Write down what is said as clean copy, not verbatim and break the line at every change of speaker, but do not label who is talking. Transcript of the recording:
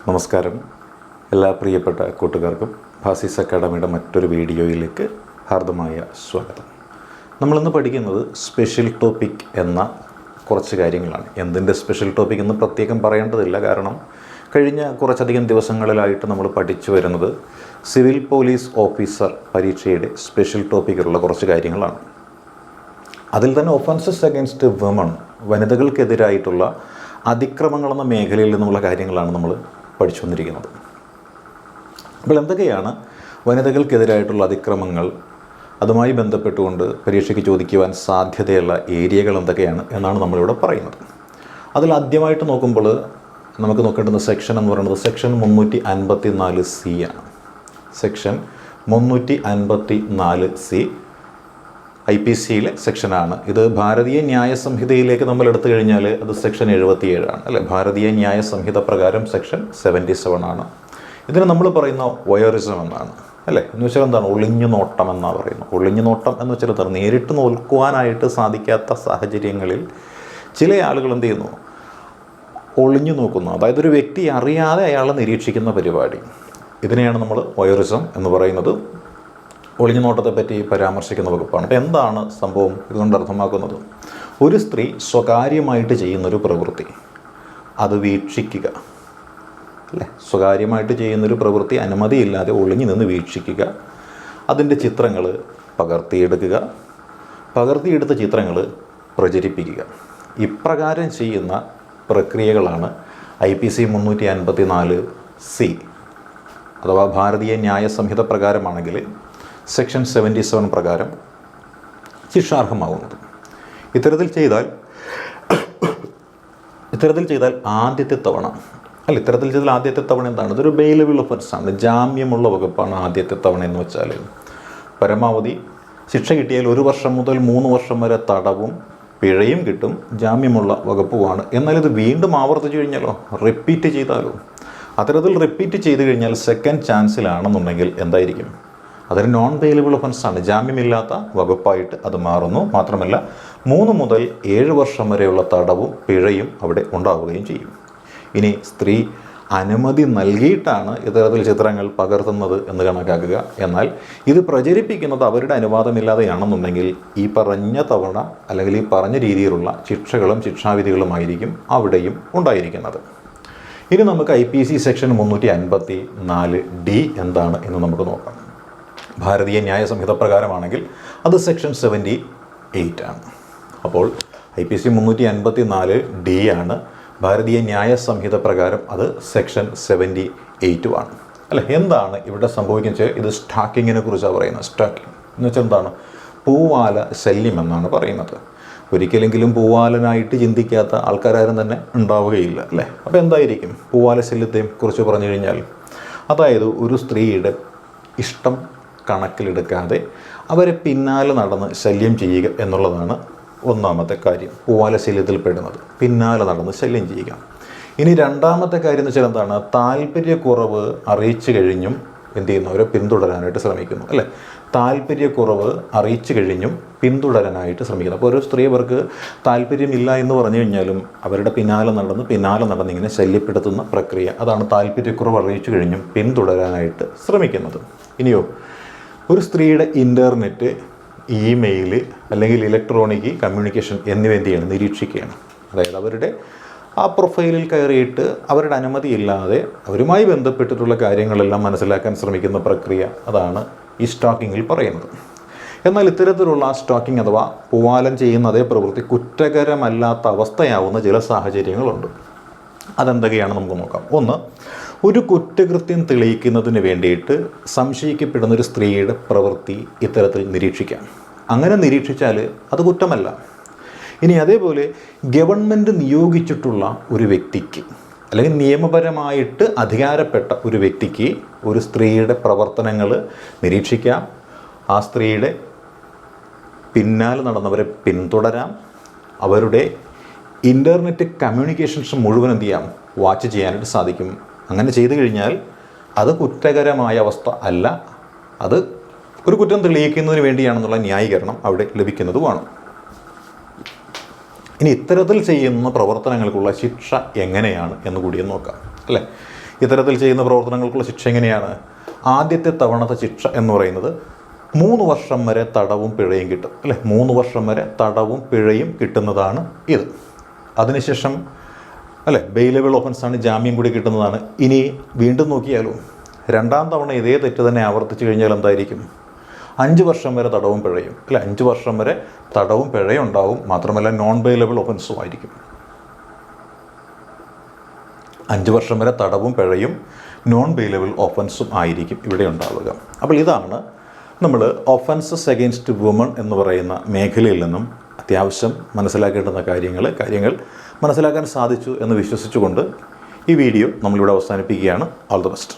നമസ്കാരം. എല്ലാ പ്രിയപ്പെട്ട കൂട്ടുകാർക്കും ഭാസിസ് അക്കാഡമിയുടെ മറ്റൊരു വീഡിയോയിലേക്ക് ഹാർദമായ സ്വാഗതം. നമ്മളിന്ന് പഠിക്കുന്നത് സ്പെഷ്യൽ ടോപ്പിക് എന്ന കുറച്ച് കാര്യങ്ങളാണ്. എന്തിൻ്റെ സ്പെഷ്യൽ ടോപ്പിക് എന്ന് പ്രത്യേകം പറയേണ്ടതില്ല, കാരണം കഴിഞ്ഞ കുറച്ചധികം ദിവസങ്ങളിലായിട്ട് നമ്മൾ പഠിച്ചു വരുന്നത് സിവിൽ പോലീസ് ഓഫീസർ പരീക്ഷയുടെ സ്പെഷ്യൽ ടോപ്പിക്കുള്ള കുറച്ച് കാര്യങ്ങളാണ്. അതിൽ തന്നെ ഒഫൻസസ് അഗൈൻസ്റ്റ് വിമൺ, വനിതകൾക്കെതിരായിട്ടുള്ള അതിക്രമങ്ങളെന്ന മേഖലയിൽ നിന്നുള്ള കാര്യങ്ങളാണ് നമ്മൾ പഠിച്ചു വന്നിരിക്കുന്നത്. അപ്പോൾ എന്തൊക്കെയാണ് വനിതകൾക്കെതിരായിട്ടുള്ള അതിക്രമങ്ങൾ, അതുമായി ബന്ധപ്പെട്ടുകൊണ്ട് പരീക്ഷയ്ക്ക് ചോദിക്കുവാൻ സാധ്യതയുള്ള ഏരിയകൾ എന്തൊക്കെയാണ് എന്നാണ് നമ്മളിവിടെ പറയുന്നത്. അതിൽ ആദ്യമായിട്ട് നോക്കുമ്പോൾ നമുക്ക് നോക്കേണ്ടുന്ന സെക്ഷൻ എന്ന് പറയുന്നത് സെക്ഷൻ 354C ആണ്. സെക്ഷൻ 354C IPCയിലെ സെക്ഷനാണ്. ഇത് ഭാരതീയ ന്യായ സംഹിതയിലേക്ക് നമ്മൾ എടുത്തു കഴിഞ്ഞാൽ അത് സെക്ഷൻ 77 ആണ് അല്ലേ. ഭാരതീയ ന്യായ സംഹിത പ്രകാരം സെക്ഷൻ 77 ആണ്. ഇതിന് നമ്മൾ പറയുന്ന വോയറിസം എന്നാണ് അല്ലേ. എന്ന് വെച്ചാൽ എന്താണ്? ഒളിഞ്ഞു നോട്ടം എന്നാണ് പറയുന്നത്. ഒളിഞ്ഞു നോട്ടം എന്ന് വെച്ചാൽ എന്താണ്? നേരിട്ട് നോക്കുവാനായിട്ട് സാധിക്കാത്ത സാഹചര്യങ്ങളിൽ ചില ആളുകൾ എന്ത് ചെയ്യുന്നു? ഒളിഞ്ഞു നോക്കുന്നു. അതായത് ഒരു വ്യക്തി അറിയാതെ അയാളെ നിരീക്ഷിക്കുന്ന പരിപാടി. ഇതിനെയാണ് നമ്മൾ വോയറിസം എന്ന് പറയുന്നത്. ഒളിഞ്ഞു നോട്ടത്തെ പറ്റി പരാമർശിക്കുന്ന വകുപ്പാണ്. അപ്പോൾ എന്താണ് സംഭവം ഇതുകൊണ്ട് അർത്ഥമാക്കുന്നത്? ഒരു സ്ത്രീ സ്വകാര്യമായിട്ട് ചെയ്യുന്നൊരു പ്രവൃത്തി, അത് വീക്ഷിക്കുക അല്ലേ. സ്വകാര്യമായിട്ട് ചെയ്യുന്നൊരു പ്രവൃത്തി അനുമതിയില്ലാതെ ഒളിഞ്ഞു നിന്ന് വീക്ഷിക്കുക, അതിൻ്റെ ചിത്രങ്ങൾ പകർത്തിയെടുക്കുക, പകർത്തിയെടുത്ത ചിത്രങ്ങൾ പ്രചരിപ്പിക്കുക. ഇപ്രകാരം ചെയ്യുന്ന പ്രക്രിയകളാണ് IPC 354C അഥവാ ഭാരതീയ ന്യായ സംഹിത പ്രകാരമാണെങ്കിൽ സെക്ഷൻ 77 പ്രകാരം ശിക്ഷാർഹമാകുന്നത്. ഇത്തരത്തിൽ ചെയ്താൽ ആദ്യത്തെ തവണ എന്താണ്? ഇതൊരു ബെയിലബിൾ ഒഫൻസാണ്, ജാമ്യമുള്ള വകുപ്പാണ് ആദ്യത്തെ തവണ എന്ന് വെച്ചാൽ. പരമാവധി ശിക്ഷ കിട്ടിയാൽ 1 വർഷം മുതൽ 3 വർഷം വരെ തടവും പിഴയും കിട്ടും. ജാമ്യമുള്ള വകുപ്പുമാണ്. എന്നാൽ ഇത് വീണ്ടും ആവർത്തിച്ചു കഴിഞ്ഞാലോ, റിപ്പീറ്റ് ചെയ്താലോ, അത്തരത്തിൽ റിപ്പീറ്റ് ചെയ്ത് കഴിഞ്ഞാൽ സെക്കൻഡ് ചാൻസിലാണെന്നുണ്ടെങ്കിൽ എന്തായിരിക്കും? അതൊരു നോൺ ബെയിലബിൾ ഒഫൻസാണ്, ജാമ്യമില്ലാത്ത വകുപ്പായിട്ട് അത് മാറുന്നു. മാത്രമല്ല 3 മുതൽ 7 വർഷം വരെയുള്ള തടവും പിഴയും അവിടെ ഉണ്ടാവുകയും ചെയ്യും. ഇനി സ്ത്രീ അനുമതി നൽകിയിട്ടാണ് ഇത്തരത്തിൽ ചിത്രങ്ങൾ പകർത്തുന്നത് എന്ന് കണക്കാക്കുക. എന്നാൽ ഇത് പ്രചരിപ്പിക്കുന്നത് അവരുടെ അനുവാദമില്ലാതെയാണെന്നുണ്ടെങ്കിൽ ഈ പറഞ്ഞ തവണ അല്ലെങ്കിൽ ഈ പറഞ്ഞ രീതിയിലുള്ള ശിക്ഷകളും ശിക്ഷാവിധികളുമായിരിക്കും അവിടെയും ഉണ്ടായിരിക്കുന്നത്. ഇനി നമുക്ക് IPC സെക്ഷൻ 354D എന്താണ് എന്ന് നമുക്ക് നോക്കാം. ഭാരതീയ ന്യായ സംഹിത പ്രകാരമാണെങ്കിൽ അത് സെക്ഷൻ 78 ആണ്. അപ്പോൾ IPC 354D ആണ്. ഭാരതീയ ന്യായ സംഹിത പ്രകാരം അത് സെക്ഷൻ 78 ആണ് അല്ലേ. എന്താണ് ഇവിടെ സംഭവിക്കുന്നത്? ഇത് സ്റ്റാക്കിങ്ങിനെ കുറിച്ചാണ് പറയുന്നത്. സ്റ്റാക്കിങ് എന്ന് വെച്ചാൽ എന്താണ്? പൂവാല ശല്യം എന്നാണ് പറയുന്നത്. ഒരിക്കലെങ്കിലും പൂവാലനായിട്ട് ചിന്തിക്കാത്ത ആൾക്കാരും തന്നെ ഉണ്ടാവുകയില്ല അല്ലേ. അപ്പോൾ എന്തായിരിക്കും പൂവാല ശല്യത്തെ കുറിച്ച് പറഞ്ഞു കഴിഞ്ഞാൽ? അതായത് ഒരു സ്ത്രീയുടെ ഇഷ്ടം കണക്കിലെടുക്കാതെ അവരെ പിന്നാലെ നടന്ന് ശല്യം ചെയ്യുക എന്നുള്ളതാണ് ഒന്നാമത്തെ കാര്യം, പൂവാല ശല്യത്തിൽ പെടുന്നത്. പിന്നാലെ നടന്ന് ശല്യം ചെയ്യുക. ഇനി രണ്ടാമത്തെ കാര്യം എന്ന് വെച്ചാൽ എന്താണ്? താല്പര്യക്കുറവ് അറിയിച്ചു കഴിഞ്ഞും എന്ത് ചെയ്യുന്നു? അവരെ പിന്തുടരാനായിട്ട് ശ്രമിക്കുന്നു അല്ലേ. താല്പര്യക്കുറവ് അറിയിച്ചു കഴിഞ്ഞും പിന്തുടരാനായിട്ട് ശ്രമിക്കുന്നു. അപ്പോൾ ഒരു സ്ത്രീ അവർക്ക് താല്പര്യമില്ല എന്ന് പറഞ്ഞു കഴിഞ്ഞാലും അവരുടെ പിന്നാലെ നടന്ന് ഇങ്ങനെ ശല്യപ്പെടുത്തുന്ന പ്രക്രിയ, അതാണ് താല്പര്യക്കുറവ് അറിയിച്ചു കഴിഞ്ഞും പിന്തുടരാനായിട്ട് ശ്രമിക്കുന്നത്. ഇനിയോ ഒരു സ്ത്രീയുടെ ഇൻ്റർനെറ്റ്, ഇമെയിൽ അല്ലെങ്കിൽ ഇലക്ട്രോണിക് കമ്മ്യൂണിക്കേഷൻ എന്നിവ എന്ത് ചെയ്യണം? നിരീക്ഷിക്കുകയാണ്. അതായത് അവരുടെ ആ പ്രൊഫൈലിൽ കയറിയിട്ട് അവരുടെ അനുമതിയില്ലാതെ അവരുമായി ബന്ധപ്പെട്ടിട്ടുള്ള കാര്യങ്ങളെല്ലാം മനസ്സിലാക്കാൻ ശ്രമിക്കുന്ന പ്രക്രിയ, അതാണ് ഈ സ്റ്റാക്കിങ്ങിൽ പറയുന്നത്. എന്നാൽ ഇത്തരത്തിലുള്ള സ്റ്റാക്കിംഗ് അഥവാ പൂവാലം ചെയ്യുന്ന അതേ പ്രവൃത്തി കുറ്റകരമല്ലാത്ത അവസ്ഥയാവുന്ന ചില സാഹചര്യങ്ങളുണ്ട്. അതെന്തൊക്കെയാണ് നമുക്ക് നോക്കാം. ഒന്ന്, ഒരു കുറ്റകൃത്യം തെളിയിക്കുന്നതിന് വേണ്ടിയിട്ട് സംശയിക്കപ്പെടുന്ന ഒരു സ്ത്രീയുടെ പ്രവൃത്തി ഇത്തരത്തിൽ നിരീക്ഷിക്കാം. അങ്ങനെ നിരീക്ഷിച്ചാൽ അത് കുറ്റമല്ല. ഇനി അതേപോലെ ഗവൺമെൻറ് നിയോഗിച്ചിട്ടുള്ള ഒരു വ്യക്തിക്ക് അല്ലെങ്കിൽ നിയമപരമായിട്ട് അധികാരപ്പെട്ട ഒരു വ്യക്തിക്ക് ഒരു സ്ത്രീയുടെ പ്രവർത്തനങ്ങൾ നിരീക്ഷിക്കാം. ആ സ്ത്രീയുടെ പിന്നാലെ നടന്നവരെ പിന്തുടരാം. അവരുടെ ഇൻ്റർനെറ്റ് കമ്മ്യൂണിക്കേഷൻസ് മുഴുവൻ എന്ത് ചെയ്യാം? വാച്ച് ചെയ്യാനായിട്ട് സാധിക്കും. അങ്ങനെ ചെയ്തു കഴിഞ്ഞാൽ അത് കുറ്റകരമായ അവസ്ഥ അല്ല, അത് ഒരു കുറ്റം തെളിയിക്കുന്നതിന് വേണ്ടിയാണെന്നുള്ള ന്യായീകരണം അവിടെ ലഭിക്കുന്നതുമാണ്. ഇനി ഇത്തരത്തിൽ ചെയ്യുന്ന പ്രവർത്തനങ്ങൾക്കുള്ള ശിക്ഷ എങ്ങനെയാണ് എന്ന് കൂടിയും നോക്കാം അല്ലേ. ഇത്തരത്തിൽ ചെയ്യുന്ന പ്രവർത്തനങ്ങൾക്കുള്ള ശിക്ഷ എങ്ങനെയാണ്? ആദ്യത്തെ തവണത്തെ ശിക്ഷ എന്ന് പറയുന്നത് 3 വർഷം വരെ തടവും പിഴയും കിട്ടും അല്ലേ. 3 വർഷം വരെ തടവും പിഴയും കിട്ടുന്നതാണ് ഇത്. അതിനുശേഷം അല്ലേ ബെയിലബിൾ ഒഫൻസാണ്, ജാമ്യം കൂടി കിട്ടുന്നതാണ്. ഇനി വീണ്ടും നോക്കിയാലോ, 2ാം തവണ ഇതേ തെറ്റ് തന്നെ ആവർത്തിച്ച് കഴിഞ്ഞാൽ എന്തായിരിക്കും? 5 വർഷം വരെ തടവും പിഴയും അല്ലേ. 5 വർഷം വരെ തടവും പിഴയും ഉണ്ടാവും. മാത്രമല്ല നോൺ ബെയിലബിൾ ഒഫൻസും ആയിരിക്കും. 5 വർഷം വരെ തടവും പിഴയും നോൺ ബെയിലബിൾ ഒഫൻസും ആയിരിക്കും ഇവിടെ ഉണ്ടാവുക. അപ്പോൾ ഇതാണ് നമ്മൾ ഒഫൻസസ് അഗെയിൻസ്റ്റ് വുമൺ എന്ന് പറയുന്ന മേഖലയിൽ നിന്നും അത്യാവശ്യം മനസ്സിലാക്കേണ്ടുന്ന കാര്യങ്ങൾ മനസ്സിലാക്കാൻ സാധിച്ചു എന്ന് വിശ്വസിച്ചുകൊണ്ട് ഈ വീഡിയോ നമ്മളിവിടെ അവസാനിപ്പിക്കുകയാണ്. All the best.